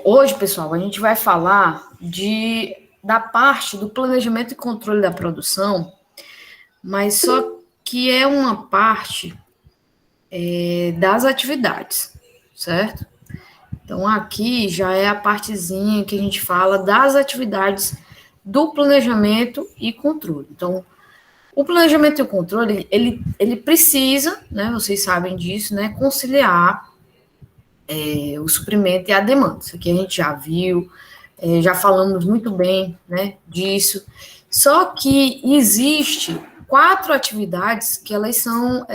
Hoje, pessoal, a gente vai falar da parte do planejamento e controle da produção, mas só que é uma parte das atividades, certo? Então, aqui já é a partezinha que a gente fala das atividades do planejamento e controle. Então, o planejamento e o controle, ele precisa, né, vocês sabem disso, né, conciliar o suprimento e a demanda. Isso aqui a gente já viu, já falamos muito bem, né, disso. Só que existe 4 atividades que elas são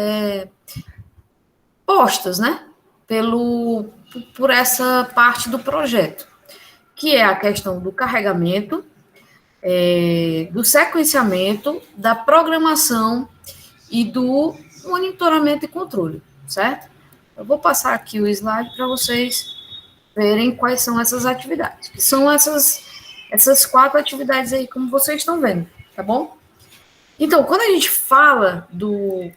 postas, né, por essa parte do projeto, que é a questão do carregamento, do sequenciamento, da programação e do monitoramento e controle, certo? Eu vou passar aqui o slide para vocês verem quais são essas atividades, que são essas 4 atividades aí, como vocês estão vendo, tá bom? Então, quando a gente fala do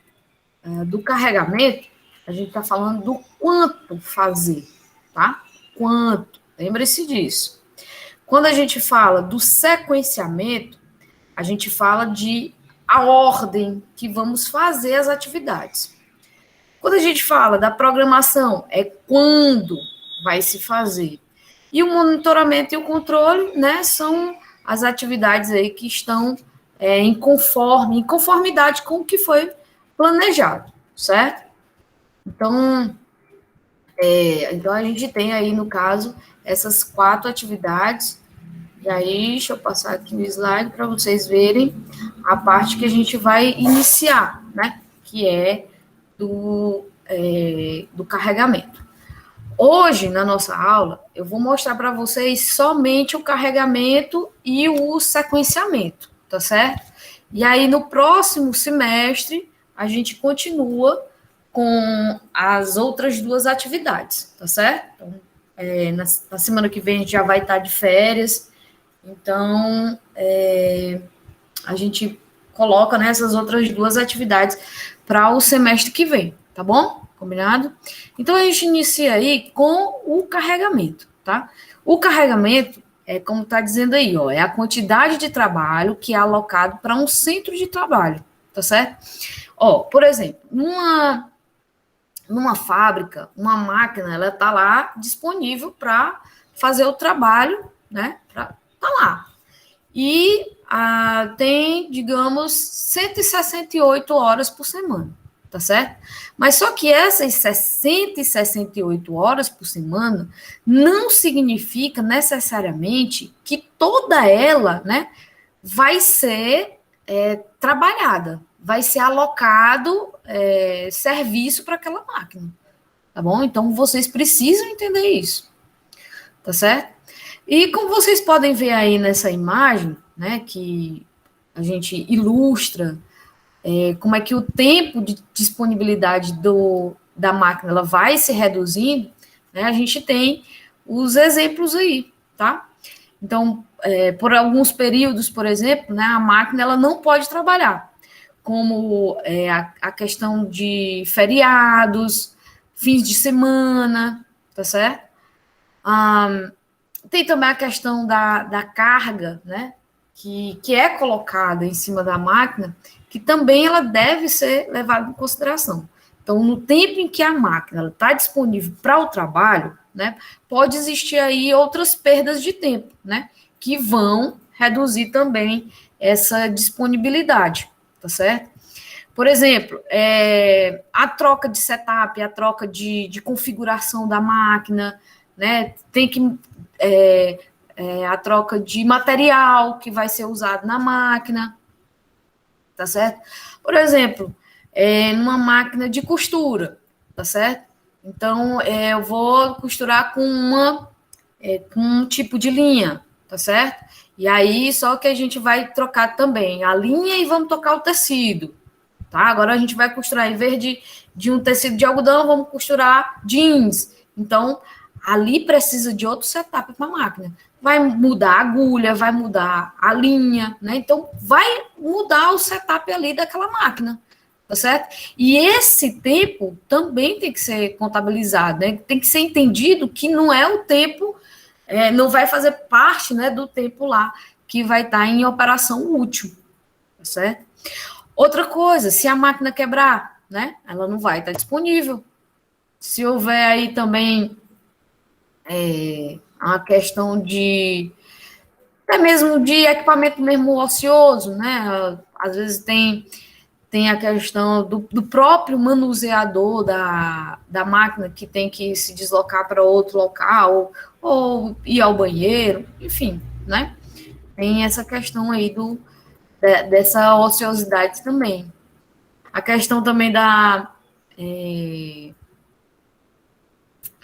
carregamento, a gente está falando do quanto fazer, tá? Quanto, lembre-se disso. Quando a gente fala do sequenciamento, a gente fala de a ordem que vamos fazer as atividades. Quando a gente fala da programação, é quando vai se fazer. E o monitoramento e o controle, né, são as atividades aí que estão em conformidade com o que foi planejado, certo? Então, então a gente tem aí, no caso, essas 4 atividades. E aí, deixa eu passar aqui o slide para vocês verem a parte que a gente vai iniciar, né? Que é do carregamento. Hoje, na nossa aula, eu vou mostrar para vocês somente o carregamento e o sequenciamento, tá certo? E aí, no próximo semestre, a gente continua com as outras 2 atividades, tá certo? Então, na semana que vem a gente já vai estar de férias, então a gente coloca, né, essas outras 2 atividades para o semestre que vem, tá bom? Combinado? Então, a gente inicia aí com o carregamento, tá? O carregamento é como está dizendo aí, ó, é a quantidade de trabalho que é alocado para um centro de trabalho, tá certo? Por exemplo, numa fábrica, uma máquina, ela tá lá disponível para fazer o trabalho, né? Tá lá. E tem, digamos, 168 horas por semana, tá certo? Mas só que essas 168 horas por semana não significa necessariamente que toda ela, né, vai ser trabalhada, vai ser alocado serviço para aquela máquina, tá bom? Então, vocês precisam entender isso, tá certo? E como vocês podem ver aí nessa imagem, né, que a gente ilustra como é que o tempo de disponibilidade da máquina ela vai se reduzindo, né, a gente tem os exemplos aí, tá? Então, por alguns períodos, por exemplo, né, a máquina ela não pode trabalhar, como a questão de feriados, fins de semana, tá certo? Tem também a questão da carga, né, que é colocada em cima da máquina, que também ela deve ser levada em consideração. Então, no tempo em que a máquina está disponível para o trabalho, né, pode existir aí outras perdas de tempo, né, que vão reduzir também essa disponibilidade, tá certo? Por exemplo, a troca de setup, a troca de configuração da máquina, né, tem que a troca de material que vai ser usado na máquina, tá certo? Por exemplo, numa máquina de costura, tá certo? Então, eu vou costurar com um tipo de linha, tá certo? E aí, só que a gente vai trocar também a linha e vamos trocar o tecido, tá? Agora a gente vai costurar, em vez de um tecido de algodão, vamos costurar jeans. Então, ali precisa de outro setup para a máquina. Vai mudar a agulha, vai mudar a linha, né? Então, vai mudar o setup ali daquela máquina, tá certo? E esse tempo também tem que ser contabilizado, né? Tem que ser entendido que não é o tempo, não vai fazer parte, né, do tempo lá que vai estar em operação útil, tá certo? Outra coisa, se a máquina quebrar, né, ela não vai estar disponível. Se houver aí também a questão de até mesmo de equipamento mesmo ocioso, né? Às vezes tem a questão do próprio manuseador da máquina que tem que se deslocar para outro local ou ir ao banheiro, enfim, né? Tem essa questão aí dessa ociosidade também. A questão também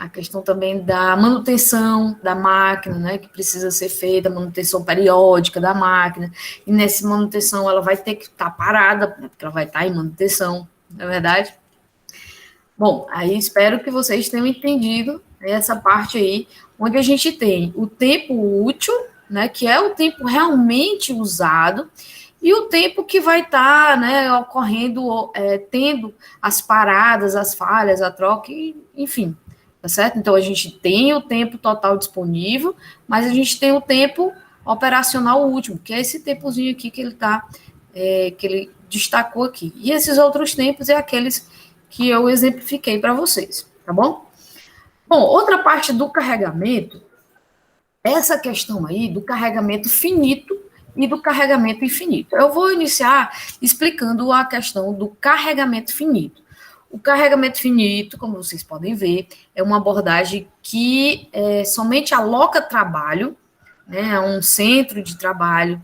a questão também da manutenção da máquina, né, que precisa ser feita, manutenção periódica da máquina, e nessa manutenção ela vai ter que estar parada, porque ela vai estar em manutenção, não é verdade? Bom, aí espero que vocês tenham entendido essa parte aí, onde a gente tem o tempo útil, né, que é o tempo realmente usado, e o tempo que vai estar, né, ocorrendo, tendo as paradas, as falhas, a troca, enfim, tá certo? Então, a gente tem o tempo total disponível, mas a gente tem o tempo operacional último, que é esse tempozinho aqui que ele que ele destacou aqui. E esses outros tempos é aqueles que eu exemplifiquei para vocês, tá bom? Bom, outra parte do carregamento, essa questão aí do carregamento finito e do carregamento infinito. Eu vou iniciar explicando a questão do carregamento finito. O carregamento finito, como vocês podem ver, é uma abordagem que somente aloca trabalho, né, a um centro de trabalho.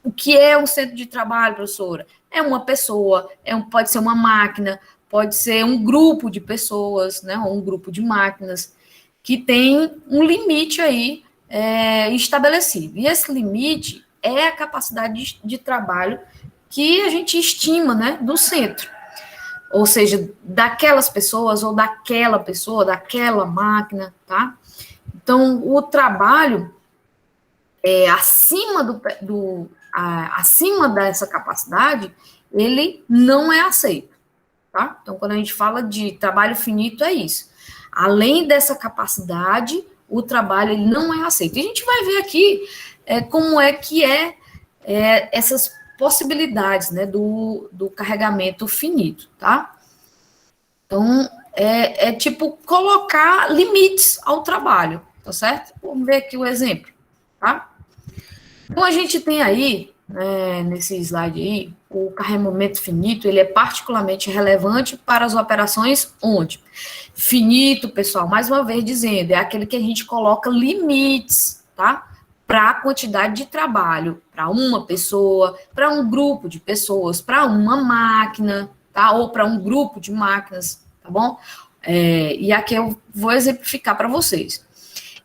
O que é um centro de trabalho, professora? É uma pessoa, pode ser uma máquina, pode ser um grupo de pessoas, né, ou um grupo de máquinas, que tem um limite aí estabelecido. E esse limite é a capacidade de trabalho que a gente estima, né, do centro. Ou seja, daquelas pessoas ou daquela pessoa, daquela máquina, tá? Então, o trabalho acima dessa capacidade, ele não é aceito, tá? Então, quando a gente fala de trabalho finito, é isso. Além dessa capacidade, o trabalho ele não é aceito. E a gente vai ver aqui como é que essas possibilidades, né, do carregamento finito, tá? Então, tipo colocar limites ao trabalho, tá certo? Vamos ver aqui o exemplo, tá? Então, a gente tem aí, nesse slide aí, o carregamento finito, ele é particularmente relevante para as operações onde? Finito, pessoal, mais uma vez dizendo, é aquele que a gente coloca limites, tá? Para a quantidade de trabalho, para uma pessoa, para um grupo de pessoas, para uma máquina, tá? Ou para um grupo de máquinas, tá bom? E aqui eu vou exemplificar para vocês.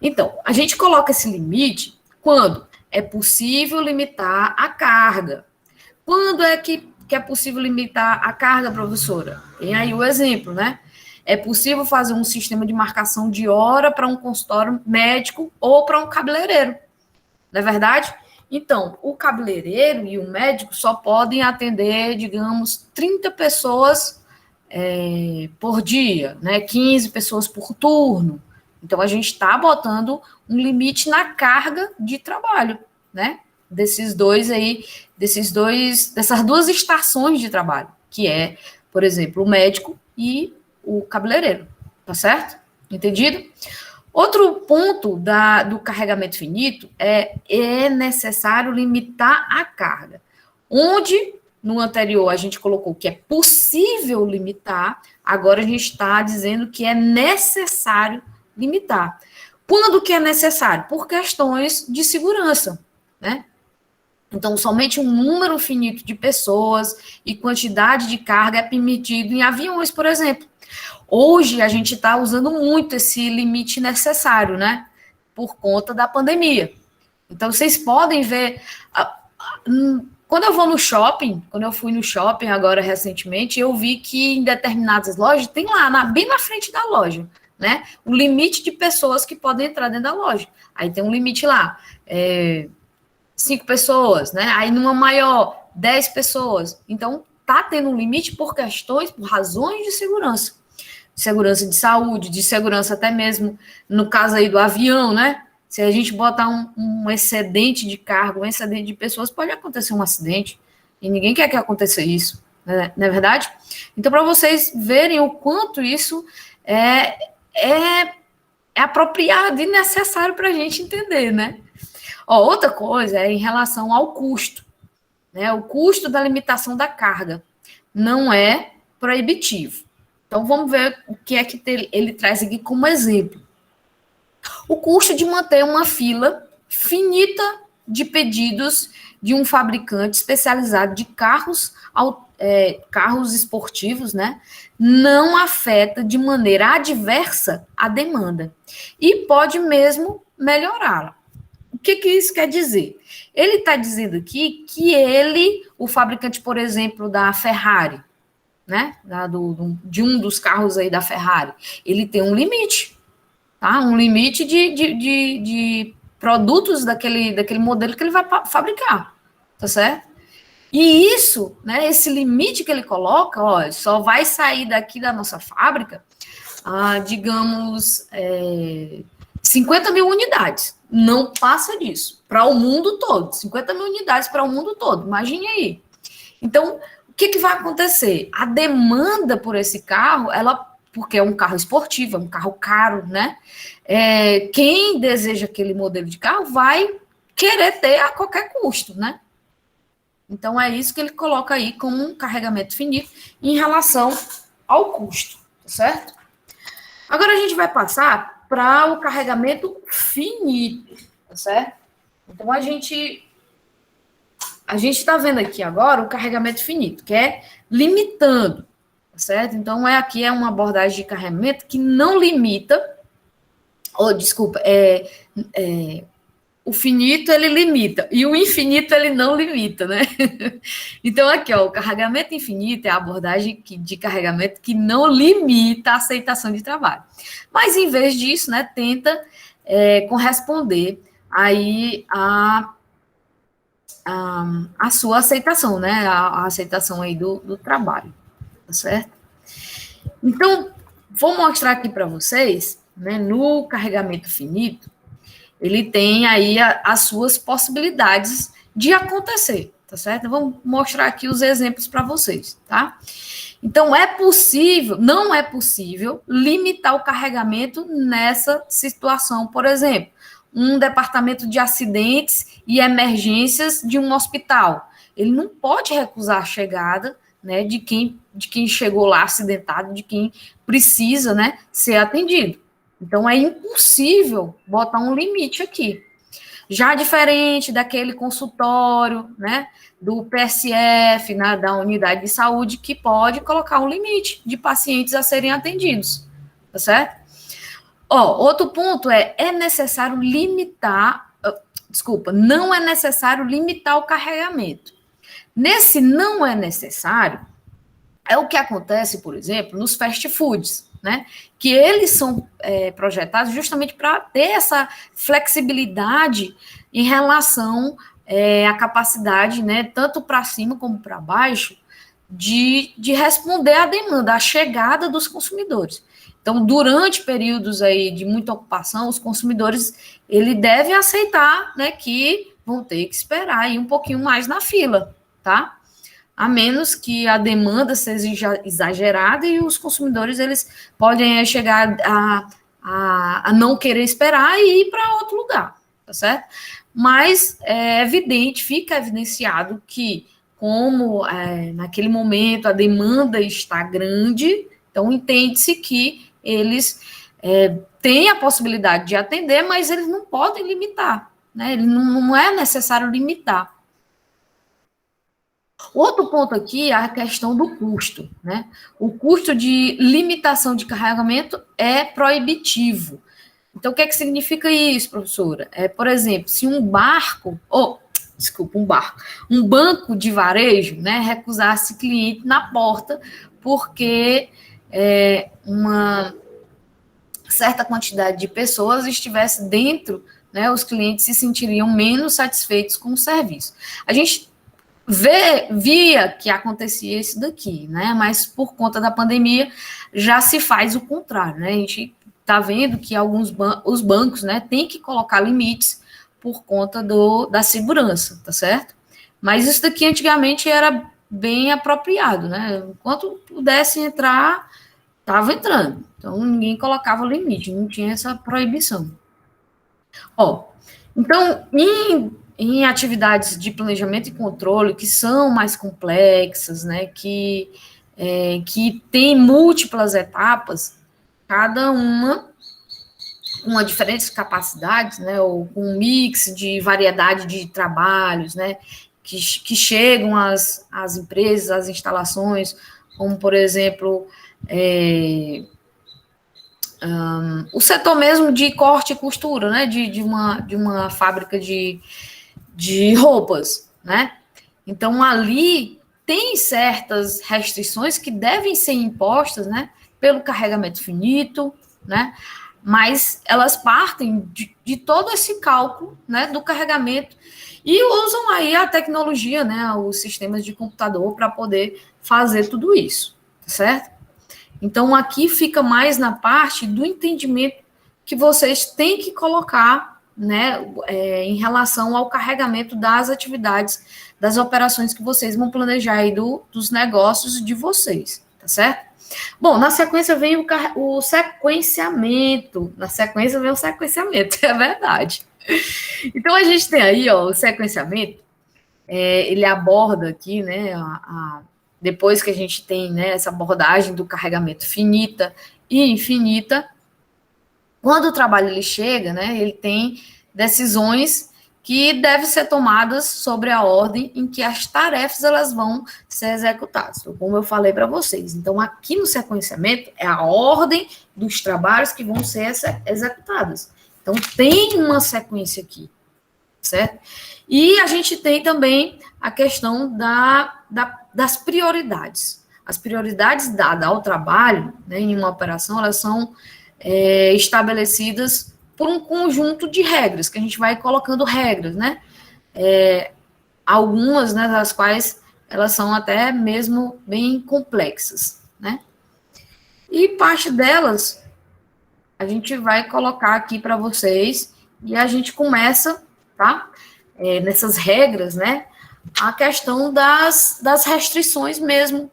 Então, a gente coloca esse limite quando é possível limitar a carga. Quando é que é possível limitar a carga, professora? Tem aí o exemplo, né? É possível fazer um sistema de marcação de hora para um consultório médico ou para um cabeleireiro. Não é verdade? Então, o cabeleireiro e o médico só podem atender, digamos, 30 pessoas por dia, né? 15 pessoas por turno. Então, a gente está botando um limite na carga de trabalho, né? Dessas duas estações de trabalho, que é, por exemplo, o médico e o cabeleireiro, tá certo? Entendido? Outro ponto do carregamento finito é necessário limitar a carga. Onde, no anterior, a gente colocou que é possível limitar, agora a gente está dizendo que é necessário limitar. Quando que é necessário? Por questões de segurança, né? Então, somente um número finito de pessoas e quantidade de carga é permitido em aviões, por exemplo. Hoje, a gente está usando muito esse limite necessário, né? Por conta da pandemia. Então, vocês podem ver... Quando eu vou no shopping, quando eu fui no shopping agora recentemente, eu vi que em determinadas lojas, tem lá, bem na frente da loja, né? O limite de pessoas que podem entrar dentro da loja. Aí tem um limite lá, 5 pessoas, né? Aí numa maior, 10 pessoas. Então, está tendo um limite por questões, por razões de segurança de saúde, de segurança até mesmo, no caso aí do avião, né? Se a gente botar um excedente de carga, um excedente de pessoas, pode acontecer um acidente, e ninguém quer que aconteça isso, né? Não é verdade? Então, para vocês verem o quanto isso é apropriado e necessário para a gente entender, né? Ó, outra coisa é em relação ao custo, né? O custo da limitação da carga não é proibitivo. Então, vamos ver o que é que ele traz aqui como exemplo. O custo de manter uma fila finita de pedidos de um fabricante especializado de carros esportivos, né, não afeta de maneira adversa a demanda e pode mesmo melhorá-la. O que isso quer dizer? Ele está dizendo aqui que o fabricante, por exemplo, da Ferrari, né, de um dos carros aí da Ferrari, ele tem um limite, tá? Um limite de produtos daquele modelo que ele vai fabricar, tá certo? E isso, né, esse limite que ele coloca, ó, só vai sair daqui da nossa fábrica, digamos, 50 mil unidades. Não passa disso. Para o mundo todo. 50 mil unidades para o mundo todo. Imagine aí. Então, o que vai acontecer? A demanda por esse carro, porque é um carro esportivo, é um carro caro, né? Quem deseja aquele modelo de carro vai querer ter a qualquer custo, né? Então, é isso que ele coloca aí como um carregamento finito em relação ao custo, tá certo? Agora a gente vai passar para o carregamento finito, tá certo? Então, a gente está vendo aqui agora o carregamento finito, que é limitando, tá certo? Então, aqui é uma abordagem de carregamento que não limita, o finito ele limita, e o infinito ele não limita, né? Então, aqui, ó, o carregamento infinito é a abordagem de carregamento que não limita a aceitação de trabalho. Mas, em vez disso, né, tenta corresponder aí a sua aceitação, né? A aceitação aí do trabalho, tá certo? Então, vou mostrar aqui para vocês, né, no carregamento finito, ele tem aí as suas possibilidades de acontecer, tá certo? Vamos mostrar aqui os exemplos para vocês, tá? Então, não é possível limitar o carregamento nessa situação. Por exemplo, um departamento de acidentes e emergências de um hospital. Ele não pode recusar a chegada, né, de quem chegou lá acidentado, de quem precisa, né, ser atendido. Então, é impossível botar um limite aqui. Já diferente daquele consultório, né, do PSF, né, da unidade de saúde, que pode colocar um limite de pacientes a serem atendidos, tá certo? Outro ponto é necessário limitar, não é necessário limitar o carregamento. Nesse não é necessário, é o que acontece, por exemplo, nos fast foods, né? Que eles são projetados justamente para ter essa flexibilidade em relação à capacidade, né, tanto para cima como para baixo, de responder à demanda, à chegada dos consumidores. Então, durante períodos aí de muita ocupação, os consumidores ele devem aceitar, né, que vão ter que esperar aí um pouquinho mais na fila, tá? A menos que a demanda seja exagerada e os consumidores eles podem chegar a não querer esperar e ir para outro lugar, tá certo? Mas é evidente, fica evidenciado que como naquele momento a demanda está grande, então entende-se que eles têm a possibilidade de atender, mas eles não podem limitar, né? Não é necessário limitar. Outro ponto aqui é a questão do custo, né? O custo de limitação de carregamento é proibitivo. Então, o que significa isso, professora? Por exemplo, se um banco de varejo, né, recusasse cliente na porta porque uma certa quantidade de pessoas estivesse dentro, né, os clientes se sentiriam menos satisfeitos com o serviço. A gente via que acontecia isso daqui, né? Mas por conta da pandemia já se faz o contrário, né? A gente está vendo que os bancos, né, têm que colocar limites por conta da segurança, tá certo? Mas isso daqui antigamente era bem apropriado, né? Enquanto pudesse entrar, estava entrando. Então ninguém colocava limite, não tinha essa proibição. Ó, então, em atividades de planejamento e controle que são mais complexas, né, que tem múltiplas etapas, cada uma com diferentes capacidades, né, ou com um mix de variedade de trabalhos, né, que chegam às empresas, às instalações, como, por exemplo, o setor mesmo de corte e costura, né, de uma fábrica de roupas, né? Então, ali tem certas restrições que devem ser impostas, né, pelo carregamento finito, né, mas elas partem de todo esse cálculo, né, do carregamento e usam aí a tecnologia, né, os sistemas de computador para poder fazer tudo isso, tá certo? Então, aqui fica mais na parte do entendimento que vocês têm que colocar, né, em relação ao carregamento das atividades, das operações que vocês vão planejar aí dos negócios de vocês, tá certo? Bom, na sequência vem o sequenciamento. Na sequência vem o sequenciamento, é verdade. Então, a gente tem aí, ó, o sequenciamento, ele aborda aqui, né, depois que a gente tem, né, essa abordagem do carregamento finita e infinita, quando o trabalho ele chega, né, ele tem decisões que devem ser tomadas sobre a ordem em que as tarefas elas vão ser executadas, como eu falei para vocês. Então, aqui no sequenciamento é a ordem dos trabalhos que vão ser executados. Então, tem uma sequência aqui, certo? E a gente tem também a questão das prioridades. As prioridades dadas ao trabalho, né, em uma operação, elas são estabelecidas por um conjunto de regras, que a gente vai colocando regras, né? Algumas, né, das quais elas são até mesmo bem complexas, né? E parte delas a gente vai colocar aqui para vocês e a gente começa, tá? Nessas regras, né? A questão das restrições mesmo,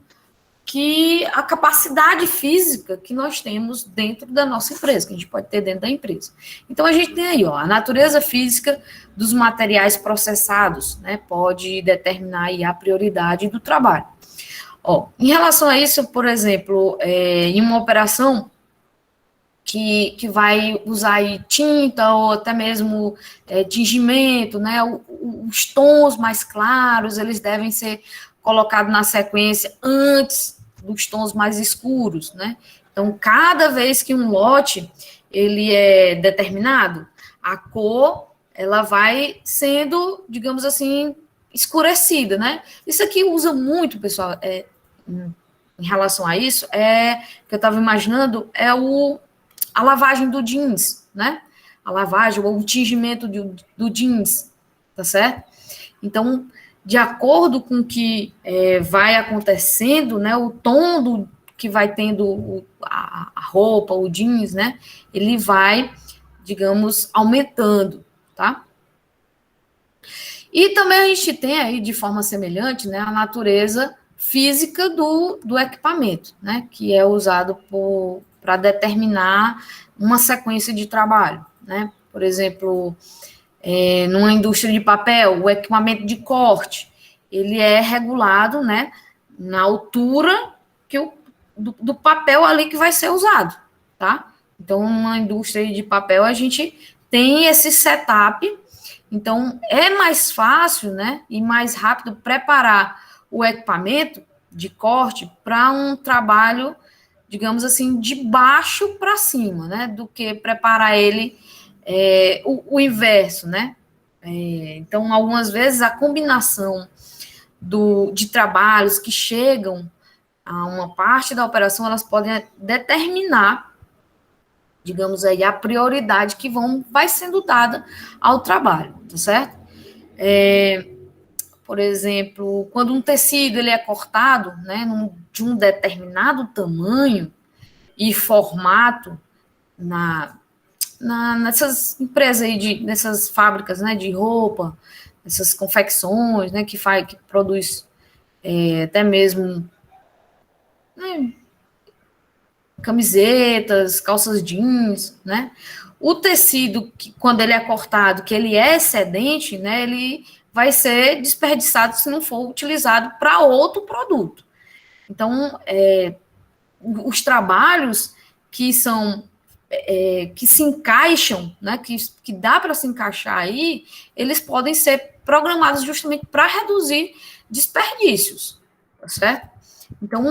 que a capacidade física que nós temos dentro da nossa empresa, que a gente pode ter dentro da empresa. Então, a gente tem aí, ó, a natureza física dos materiais processados, né? Pode determinar aí a prioridade do trabalho. Ó, em relação a isso, por exemplo, em uma operação que vai usar aí tinta ou até mesmo tingimento, né? Os tons mais claros, eles devem ser colocados na sequência antes dos tons mais escuros, né? Então, cada vez que um lote ele é determinado, a cor ela vai sendo, digamos assim, escurecida, né? Isso aqui usa muito, pessoal, em relação a isso, que eu estava imaginando, a lavagem do jeans, né? A lavagem ou o tingimento do jeans, tá certo? Então, de acordo com o que vai acontecendo, né? O tom que vai tendo a roupa, o jeans, né? Ele vai, digamos, aumentando, tá? E também a gente tem aí, de forma semelhante, né? A natureza física do equipamento, né? Que é usado para determinar uma sequência de trabalho, né? Por exemplo, numa indústria de papel, o equipamento de corte, ele é regulado, né? Na altura do papel ali que vai ser usado, tá? Então, numa indústria de papel, a gente tem esse setup. Então, é mais fácil, né? E mais rápido preparar o equipamento de corte para um trabalho, digamos assim, de baixo para cima, né? Do que preparar ele o inverso, né? Então, algumas vezes, a combinação de trabalhos que chegam a uma parte da operação, elas podem determinar, digamos aí, a prioridade que vai sendo dada ao trabalho, tá certo? por exemplo, quando um tecido ele é cortado, né, de um determinado tamanho e formato nessas empresas aí, nessas fábricas, né, de roupa, essas confecções, né, que produz até mesmo, né, camisetas, calças jeans, né? O tecido, quando ele é cortado, que ele é excedente, né, ele vai ser desperdiçado se não for utilizado para outro produto. Então, os trabalhos que são que se encaixam, né, que dá para se encaixar aí, eles podem ser programados justamente para reduzir desperdícios, tá certo? Então,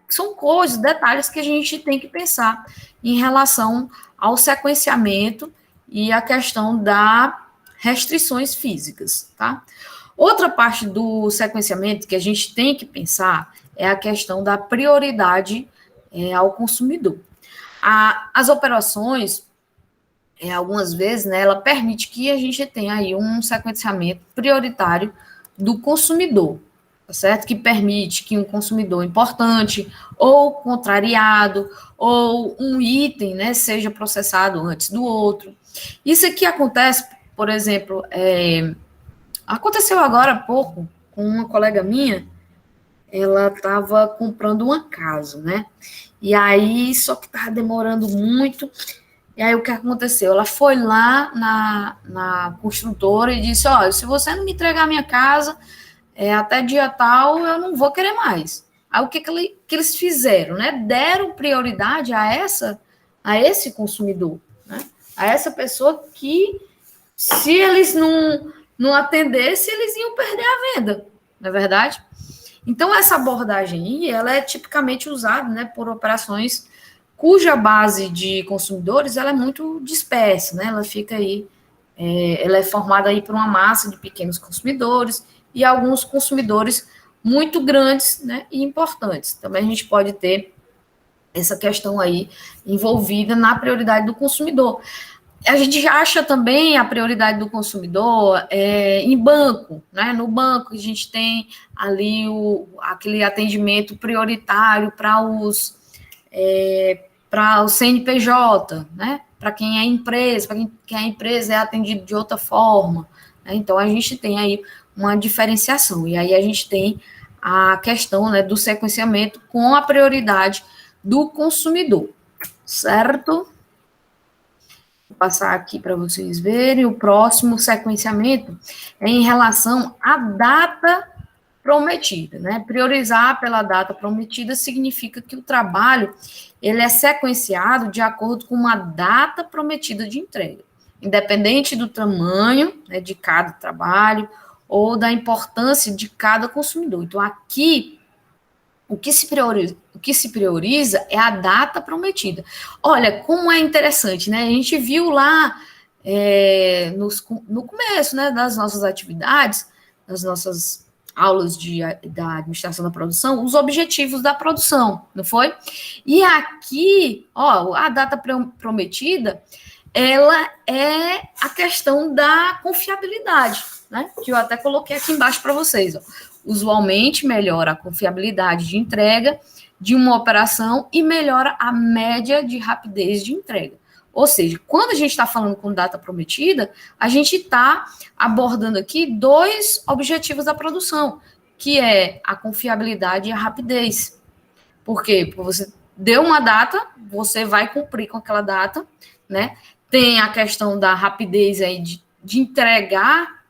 são coisas, detalhes que a gente tem que pensar em relação ao sequenciamento e a questão das restrições físicas, tá? Outra parte do sequenciamento que a gente tem que pensar é a questão da prioridade ao consumidor. As operações, algumas vezes, né, ela permite que a gente tenha aí um sequenciamento prioritário do consumidor, tá certo? Que permite que um consumidor importante ou contrariado ou um item, né, seja processado antes do outro. Isso aqui acontece, por exemplo, aconteceu agora há pouco com uma colega minha. Ela estava comprando uma casa, né? E aí, só que estava demorando muito. E aí, o que aconteceu? Ela foi lá na construtora e disse: olha, se você não me entregar a minha casa até dia tal, eu não vou querer mais. Aí, o que eles fizeram, né? Deram prioridade a esse consumidor, né? A essa pessoa que, se eles não atendessem, eles iam perder a venda, não é verdade? Então, essa abordagem aí, ela é tipicamente usada, né, por operações cuja base de consumidores ela é muito dispersa, né? Ela fica aí, ela é formada aí por uma massa de pequenos consumidores e alguns consumidores muito grandes, né, e importantes. Também a gente pode ter essa questão aí envolvida na prioridade do consumidor. A gente acha também a prioridade do consumidor em banco, né? No banco a gente tem ali aquele atendimento prioritário para o CNPJ, né? Para quem é empresa, para quem a empresa é atendido de outra forma, né? Então a gente tem aí uma diferenciação, e aí a gente tem a questão, né, do sequenciamento com a prioridade do consumidor, certo? Vou passar aqui para vocês verem. O próximo sequenciamento é em relação à data prometida, né? Priorizar pela data prometida significa que o trabalho ele é sequenciado de acordo com uma data prometida de entrega, independente do tamanho, né, de cada trabalho ou da importância de cada consumidor. Então, aqui o que se prioriza é a data prometida. Olha, como é interessante, né? A gente viu lá no começo, né, das nossas atividades, das nossas aulas da administração da produção, os objetivos da produção, não foi? E aqui, ó, a data prometida, ela é a questão da confiabilidade, né? Que eu até coloquei aqui embaixo para vocês, ó. Usualmente melhora a confiabilidade de entrega de uma operação e melhora a média de rapidez de entrega. Ou seja, quando a gente está falando com data prometida, a gente está abordando aqui dois objetivos da produção, que é a confiabilidade e a rapidez. Por quê? Porque você deu uma data, você vai cumprir com aquela data, né? Tem a questão da rapidez aí de entregar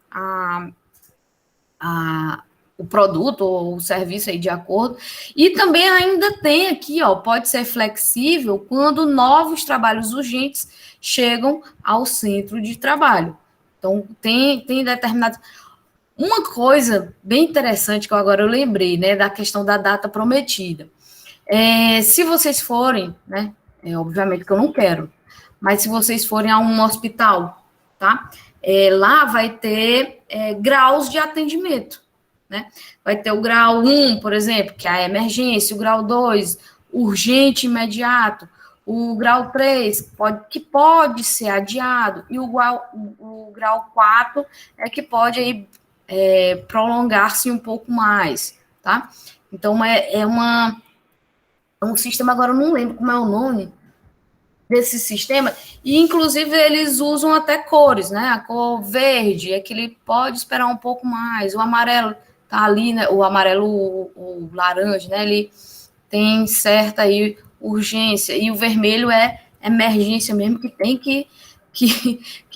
o produto ou o serviço aí de acordo. E também ainda tem aqui, ó, pode ser flexível quando novos trabalhos urgentes chegam ao centro de trabalho. Então, tem determinado... Uma coisa bem interessante que agora eu lembrei, né, da questão da data prometida. Se vocês forem, né, obviamente que eu não quero, mas se vocês forem a um hospital, tá? Lá vai ter graus de atendimento, né? Vai ter o grau 1, por exemplo, que é a emergência, o grau 2, urgente imediato, o grau 3, que pode ser adiado, e o grau 4 que pode aí prolongar-se um pouco mais, tá? Então, é um sistema, agora eu não lembro como é o nome desse sistema, e inclusive eles usam até cores, né? A cor verde é que ele pode esperar um pouco mais, o amarelo tá ali, né? O amarelo, o laranja, né? Ele tem certa aí urgência, e o vermelho é emergência mesmo, que tem que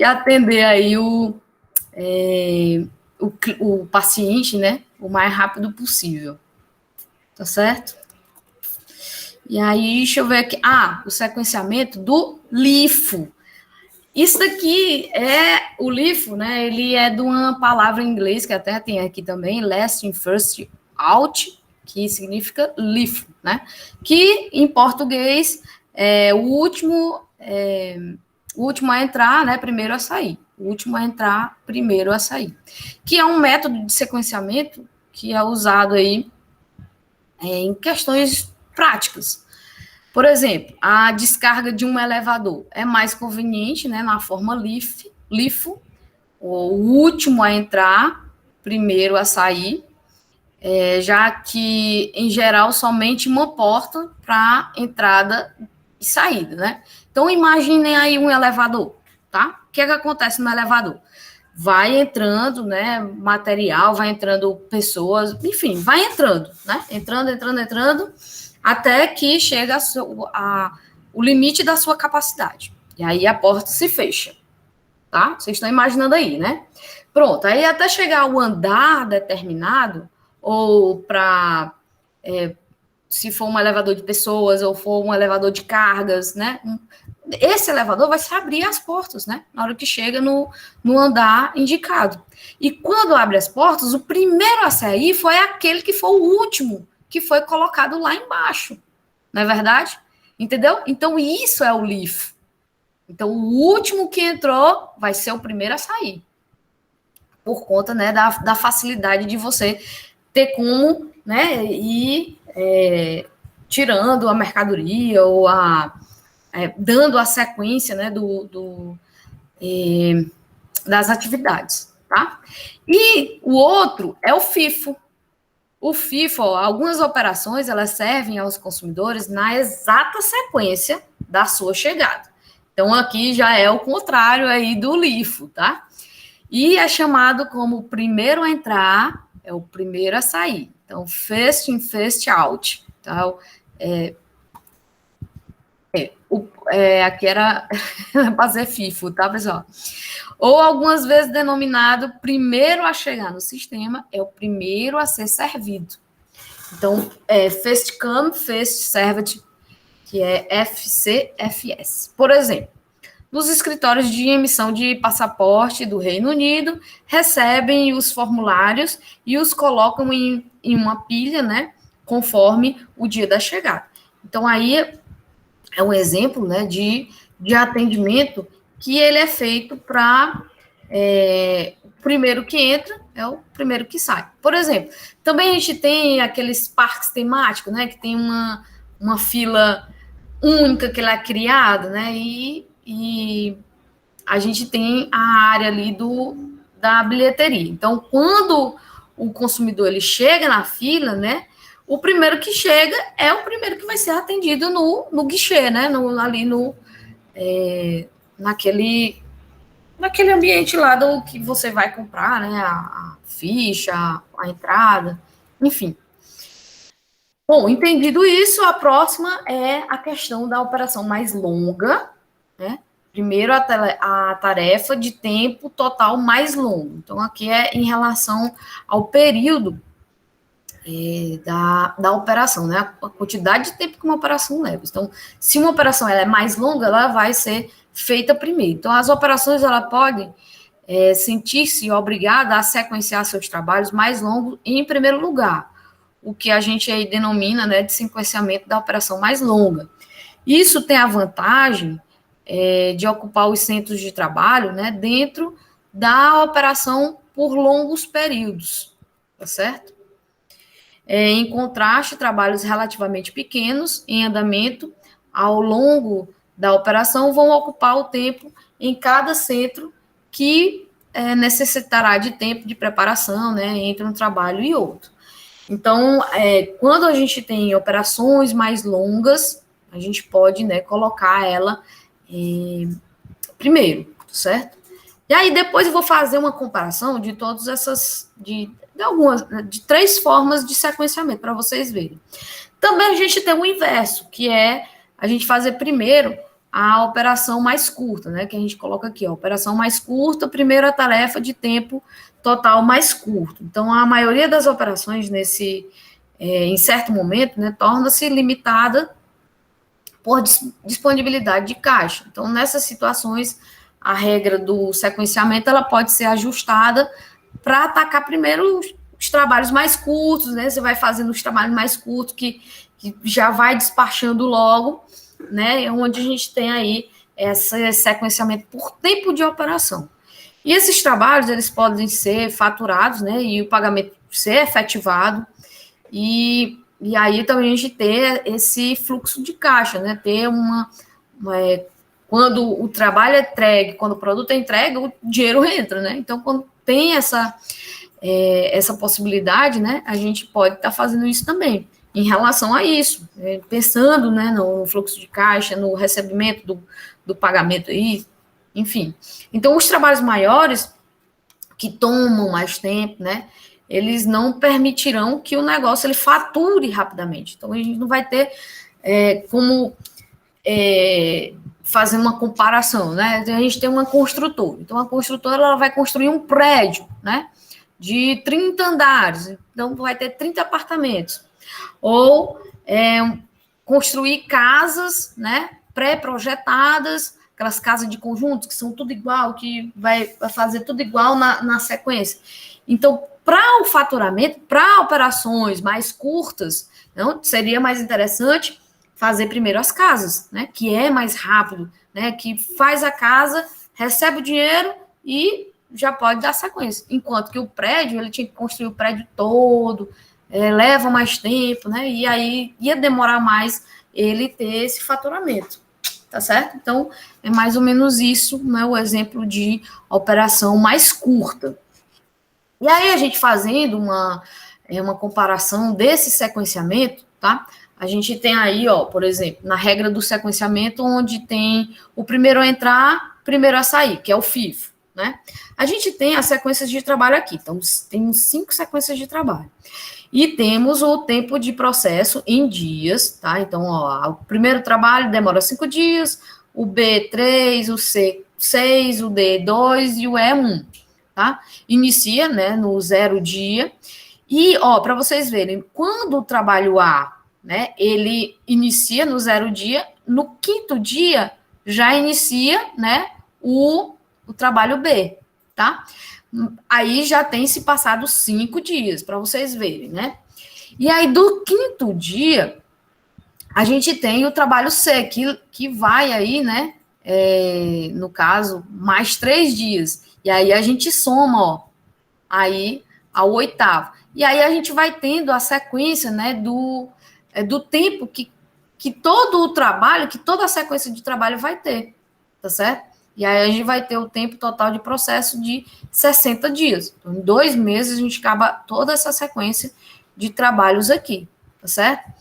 atender aí o paciente, né? O mais rápido possível, tá certo? E aí, deixa eu ver aqui. O sequenciamento do LIFO. Isso daqui é o LIFO, né? Ele é de uma palavra em inglês que até tem aqui também, last in, first out, que significa LIFO, né? Que em português é o último a entrar, né? Primeiro a sair. O último a entrar, primeiro a sair. Que é um método de sequenciamento que é usado aí em questões práticas. Por exemplo, a descarga de um elevador é mais conveniente, né, na forma LIFO, o último a entrar, primeiro a sair, já que, em geral, somente uma porta para entrada e saída, né? Então, imaginem aí um elevador, tá? O que é que acontece no elevador? Vai entrando, né, material, vai entrando pessoas, enfim, vai entrando, né? Entrando, até que chega o limite da sua capacidade. E aí a porta se fecha, tá? Vocês estão imaginando aí, né? Pronto, aí até chegar ao andar determinado, ou para, se for um elevador de pessoas, ou for um elevador de cargas, né? Esse elevador vai se abrir as portas, né? Na hora que chega no andar indicado. E quando abre as portas, o primeiro a sair foi aquele que foi o último, que foi colocado lá embaixo. Não é verdade? Entendeu? Então, isso é o LIFO. Então, o último que entrou vai ser o primeiro a sair. Por conta, né, da facilidade de você ter como, né, ir tirando a mercadoria ou dando a sequência, né, das atividades, tá? E o outro é o FIFO. O FIFO, algumas operações, elas servem aos consumidores na exata sequência da sua chegada. Então, aqui já é o contrário aí do LIFO, tá? E é chamado como primeiro a entrar, é o primeiro a sair. Então, first in, first out. Então, aqui era para ser FIFO, tá, pessoal? Ou algumas vezes denominado primeiro a chegar no sistema, é o primeiro a ser servido. Então, first come, first served, que é FCFS. Por exemplo, nos escritórios de emissão de passaporte do Reino Unido, recebem os formulários e os colocam em uma pilha, né, conforme o dia da chegada. Então, aí é um exemplo, né, de atendimento que ele é feito para o primeiro que entra é o primeiro que sai. Por exemplo, também a gente tem aqueles parques temáticos, né, que tem uma fila única que ela é criada, né, e a gente tem a área ali da bilheteria. Então, quando o consumidor ele chega na fila, né, o primeiro que chega é o primeiro que vai ser atendido no guichê, né, naquele ambiente lá do que você vai comprar, né, a ficha, a entrada, enfim. Bom, entendido isso, a próxima é a questão da operação mais longa, né? Primeiro, a tarefa de tempo total mais longo. Então, aqui é em relação ao período da operação, né? A quantidade de tempo que uma operação leva. Então, se uma operação ela é mais longa, ela vai ser feita primeiro. Então, as operações ela podem sentir-se obrigada a sequenciar seus trabalhos mais longos em primeiro lugar, o que a gente aí denomina, né, de sequenciamento da operação mais longa. Isso tem a vantagem de ocupar os centros de trabalho, né, dentro da operação por longos períodos, tá certo? Em contraste, trabalhos relativamente pequenos, em andamento, ao longo da operação, vão ocupar o tempo em cada centro que necessitará de tempo de preparação, né, entre um trabalho e outro. Então, quando a gente tem operações mais longas, a gente pode, né, colocar ela primeiro, certo? E aí depois eu vou fazer uma comparação de todas essas, de 3 formas de sequenciamento, para vocês verem. Também a gente tem o inverso, que é a gente fazer primeiro a operação mais curta, né? Que a gente coloca aqui, a operação mais curta, primeira tarefa de tempo total mais curto. Então, a maioria das operações em certo momento, né, torna-se limitada por disponibilidade de caixa. Então, nessas situações, a regra do sequenciamento ela pode ser ajustada para atacar primeiro os trabalhos mais curtos, né? Você vai fazendo os trabalhos mais curtos que já vai despachando logo, né? Onde a gente tem aí esse sequenciamento por tempo de operação. E esses trabalhos, eles podem ser faturados, né? E o pagamento ser efetivado. E aí também a gente ter esse fluxo de caixa, né? Ter quando o trabalho é entregue, quando o produto é entregue, o dinheiro entra, né? Então, quando tem essa possibilidade, né? A gente pode estar fazendo isso também, em relação a isso, pensando, né, no fluxo de caixa, no recebimento do pagamento aí, enfim. Então, os trabalhos maiores, que tomam mais tempo, né? Eles não permitirão que o negócio ele fature rapidamente. Então, a gente não vai ter como fazer uma comparação, né? A gente tem uma construtora. Então, a construtora ela vai construir um prédio, né? De 30 andares. Então, vai ter 30 apartamentos. Ou construir casas, né? Pré-projetadas, aquelas casas de conjuntos que são tudo igual, que vai fazer tudo igual na sequência. Então, para o faturamento, para operações mais curtas, não, seria mais interessante fazer primeiro as casas, né? Que é mais rápido, né? Que faz a casa, recebe o dinheiro e já pode dar sequência. Enquanto que o prédio, ele tinha que construir o prédio todo, leva mais tempo, né? E aí ia demorar mais ele ter esse faturamento, tá certo? Então, é mais ou menos isso, né? O exemplo de operação mais curta. E aí, a gente fazendo uma comparação desse sequenciamento, tá? A gente tem aí, ó, por exemplo, na regra do sequenciamento, onde tem o primeiro a entrar, primeiro a sair, que é o FIFO, né? A gente tem as sequências de trabalho aqui, então tem 5 sequências de trabalho. E temos o tempo de processo em dias, tá? Então, ó, o primeiro trabalho demora 5 dias, o B 3, o C 6, o D 2 e o E 1. Tá? Inicia, né, no 0 dia, e, ó, para vocês verem, quando o trabalho A, né, ele inicia no 0 dia, no 5º dia, já inicia, né, o trabalho B, tá? Aí já tem se passado 5 dias, para vocês verem, né? E aí, do 5º dia, a gente tem o trabalho C, que vai aí, né, no caso, mais 3 dias. E aí a gente soma, ó, aí ao 8º. E aí a gente vai tendo a sequência, né, do tempo que todo o trabalho, que toda a sequência de trabalho vai ter, tá certo? E aí a gente vai ter o tempo total de processo de 60 dias. Então, em 2 meses a gente acaba toda essa sequência de trabalhos aqui, tá certo?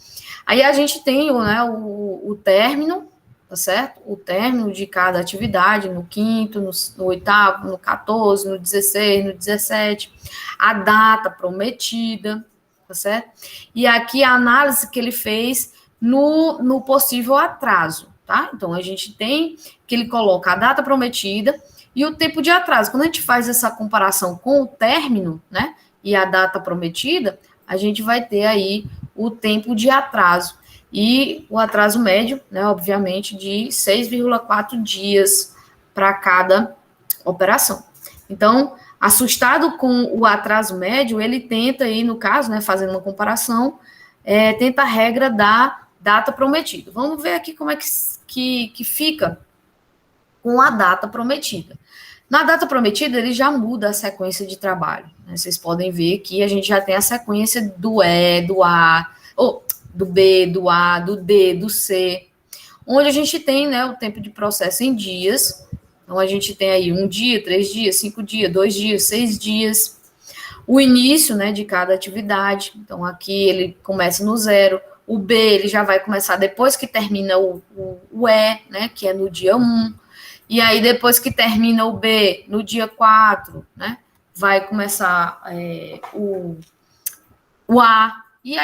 Aí a gente tem, né, o término, tá certo? O término de cada atividade, no 5º, no 8º, no 14, no 16, no 17, a data prometida, tá certo? E aqui a análise que ele fez no possível atraso, tá? Então, a gente tem que ele coloca a data prometida e o tempo de atraso. Quando a gente faz essa comparação com o término, né, e a data prometida, a gente vai ter aí o tempo de atraso. E o atraso médio, né, obviamente, de 6,4 dias para cada operação. Então, assustado com o atraso médio, ele tenta aí, no caso, né, fazendo uma comparação, tenta a regra da data prometida. Vamos ver aqui como é que fica com a data prometida. Na data prometida, ele já muda a sequência de trabalho, né? Vocês podem ver que a gente já tem a sequência do E, do A, do B, do A, do D, do C, onde a gente tem, né, o tempo de processo em dias, Então, a gente tem aí 1 dia, 3 dias, 5 dias, 2 dias, 6 dias. O início, né, de cada atividade. Então, aqui ele começa no 0. O B, ele já vai começar depois que termina o E, né, que é no dia 1. E aí, depois que termina o B, no dia 4, né, vai começar o A. E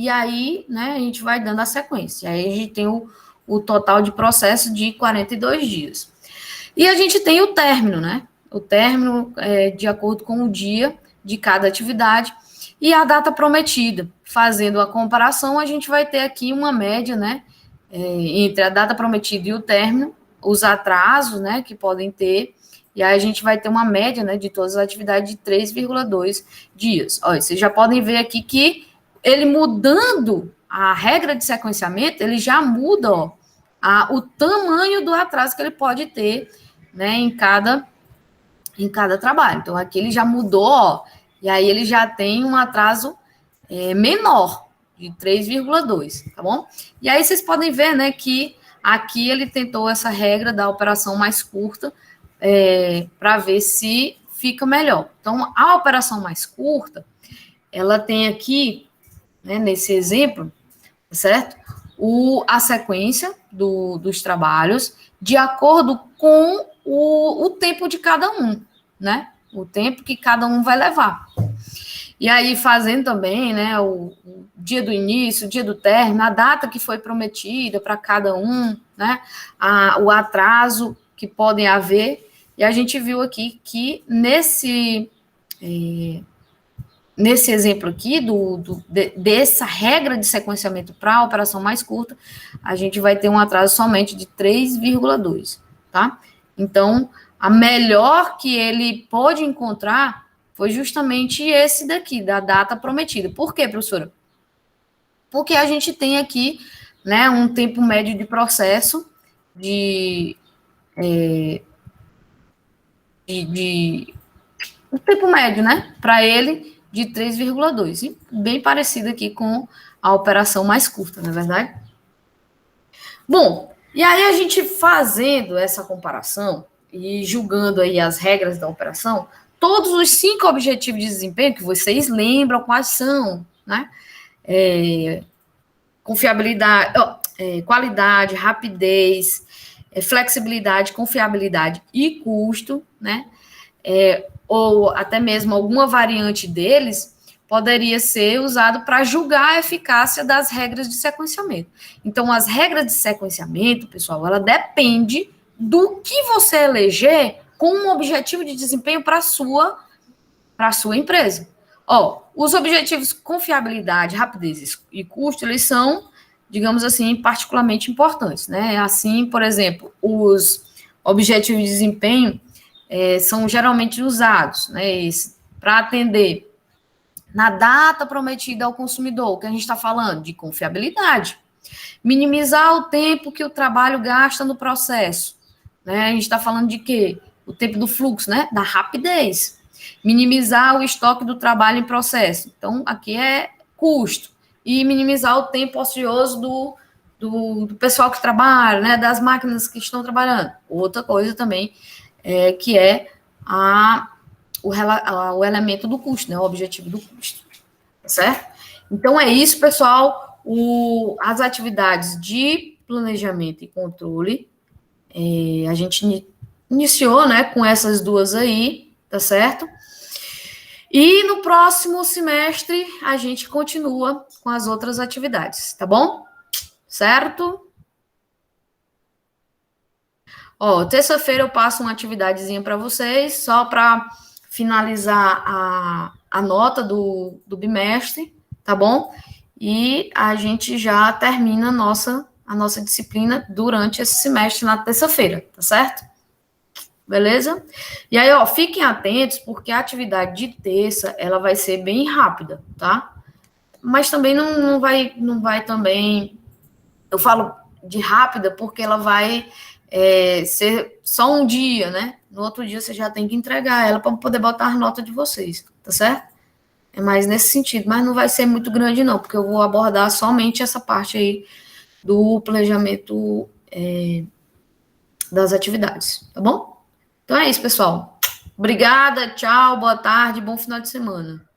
aí, né, a gente vai dando a sequência. Aí a gente tem o total de processo de 42 dias. E a gente tem o término, né? O término é de acordo com o dia de cada atividade e a data prometida. Fazendo a comparação, a gente vai ter aqui uma média, né? Entre a data prometida e o término, os atrasos, né? Que podem ter. E aí a gente vai ter uma média, né? De todas as atividades de 3,2 dias. Olha, vocês já podem ver aqui que ele mudando a regra de sequenciamento, ele já muda, ó, o tamanho do atraso que ele pode ter, né, em cada trabalho. Então, aqui ele já mudou, ó, e aí ele já tem um atraso menor, de 3,2, tá bom? E aí vocês podem ver, né, que aqui ele tentou essa regra da operação mais curta para ver se fica melhor. Então, a operação mais curta, ela tem aqui, né, nesse exemplo, certo? A sequência dos trabalhos de acordo com o tempo de cada um, né? O tempo que cada um vai levar. E aí, fazendo também, né, o dia do início, o dia do término, a data que foi prometida para cada um, né? O atraso que podem haver. E a gente viu aqui que nesse exemplo aqui, dessa regra de sequenciamento para a operação mais curta, a gente vai ter um atraso somente de 3,2, tá? Então, a melhor que ele pôde encontrar foi justamente esse daqui, da data prometida. Por quê, professora? Porque a gente tem aqui, né, um tempo médio de processo um tempo médio, né, para ele de 3,2, bem parecido aqui com a operação mais curta, não é verdade? Bom, e aí a gente fazendo essa comparação e julgando aí as regras da operação, todos os 5 objetivos de desempenho que vocês lembram quais são, né? Confiabilidade, qualidade, rapidez, flexibilidade, confiabilidade e custo, né? Ou até mesmo alguma variante deles, poderia ser usado para julgar a eficácia das regras de sequenciamento. Então, as regras de sequenciamento, pessoal, ela depende do que você eleger como um objetivo de desempenho para a sua empresa. Os objetivos confiabilidade, rapidez e custo, eles são, digamos assim, particularmente importantes, né? Assim, por exemplo, os objetivos de desempenho são geralmente usados, né, para atender na data prometida ao consumidor, que a gente está falando de confiabilidade, minimizar o tempo que o trabalho gasta no processo, né, a gente está falando de quê? O tempo do fluxo, né, da rapidez, minimizar o estoque do trabalho em processo, então aqui é custo, e minimizar o tempo ocioso do pessoal que trabalha, né, das máquinas que estão trabalhando, outra coisa também que é o elemento do custo, né? O objetivo do custo, certo? Então, é isso, pessoal. As atividades de planejamento e controle, a gente iniciou, né, com essas duas aí, tá certo? E no próximo semestre, a gente continua com as outras atividades, tá bom? Certo? Terça-feira eu passo uma atividadezinha para vocês, só para finalizar a nota do bimestre, tá bom? E a gente já termina a nossa disciplina durante esse semestre na terça-feira, tá certo? Beleza? E aí, fiquem atentos, porque a atividade de terça, ela vai ser bem rápida, tá? Mas também não vai também... Eu falo de rápida porque ela vai ser só um dia, né? No outro dia você já tem que entregar ela para poder botar a nota de vocês, tá certo? É mais nesse sentido, mas não vai ser muito grande não, porque eu vou abordar somente essa parte aí do planejamento das atividades, tá bom? Então é isso, pessoal. Obrigada, tchau, boa tarde, bom final de semana.